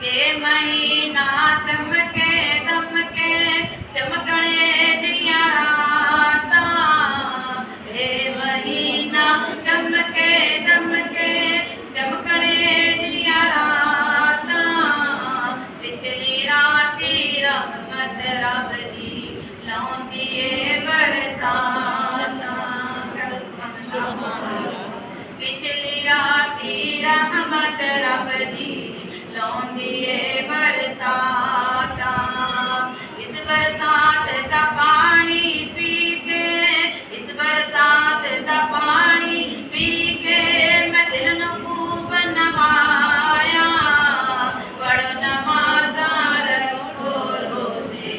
ये महीना चमके दमके चमकने दिया राता, ये महीना चमके दमके चमकने दिया राता, पिछली राती रहमत रब दी लौंदी बरसाता। पिछली राती रहमत रब दी लौंदी बरसाता। इस बरसात दा पानी पी के, इस बरसात दा पानी पी के मैं दिल नू खूब नवाया। पढ़ो नमाज़ा रखो रोज़े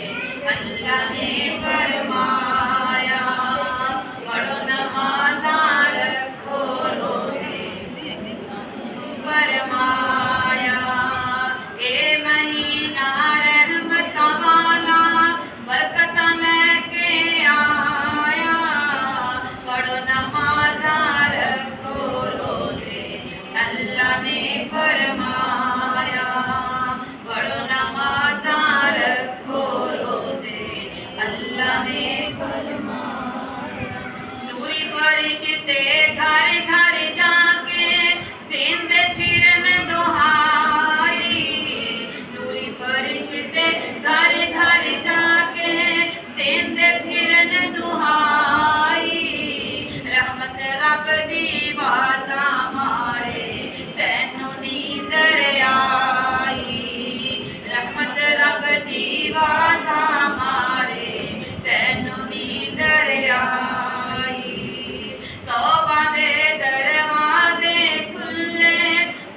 अल्लाह ने फरमाया, पढ़ो नमाज़ा रखो रोज़े फरमाया। ये महीना रहमत वाला बरकत लेके आया, पढ़ो नमाज़ा रखो रोज़े अल्लाह ने फरमाया, पढ़ो नमाज़ा रखो रोज़े अल्लाह ने फरमाया। नूरी फरिश्ते घर घर जाके देंदे फिरन दुहाई, नूरी फरिश्ते घर घर जाके देंदे फिरन दुहाई। रहमत रब दी वाज़ा मारे तैनू नींदर आई, रहमत रब दी वाज़ा मारे तैनू नींदर आई। तौबा दे दरवाजे खुले,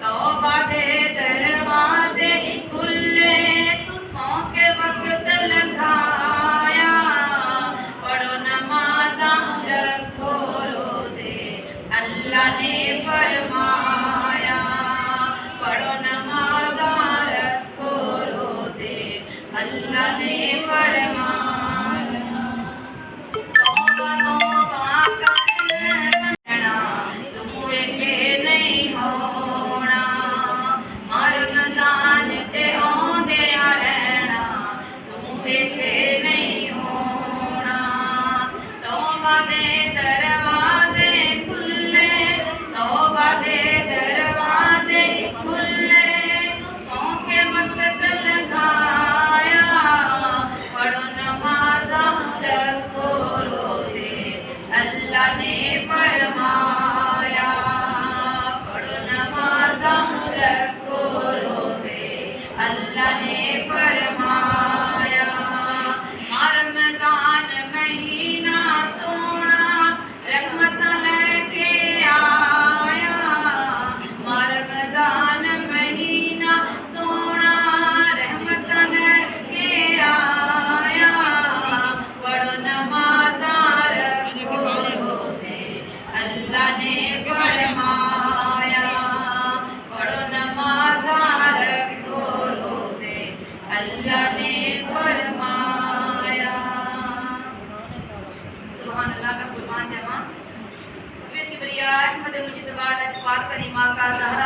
तौबा दे दरवाजे खुले, तू सौ के वक्त लगाया। पढ़ो नमाज़ा रखो रोज़े अल्लाह ने फरमाया, पढ़ो नमाज़ा रखो रोज़े अल्लाह ने फरमाया। तौबा तौबा करना तू वेखे नहीं होना, मर न जान ते आंदे रहना तू वेखे नहीं होना। तौबा दे दरवाजे खुले, तौबा दे दरवाजे खुले, तू सौ के वक्त लगाया। पढ़ो नमाज़ा रखो रोज़े अल्लाह ने फरमाया, पढ़ो नमाज़ा रखो रोज़े अल्लाह ने फरमाया। रमज़ान महीना सोना रहमत लेके आया, रमज़ान महीना सोना रहमत लेके आया। पढ़ो नमाज़ा रखो रोज़े अल्लाह ने फरमाया, पढ़ो नमाज़ा रखो रोज़े अल्लाह ने फरमाया। सुभान अल्लाह का कुर्बान जमा किबरिया अहमद मुजिद बाद पाक करीमा का ज़हरा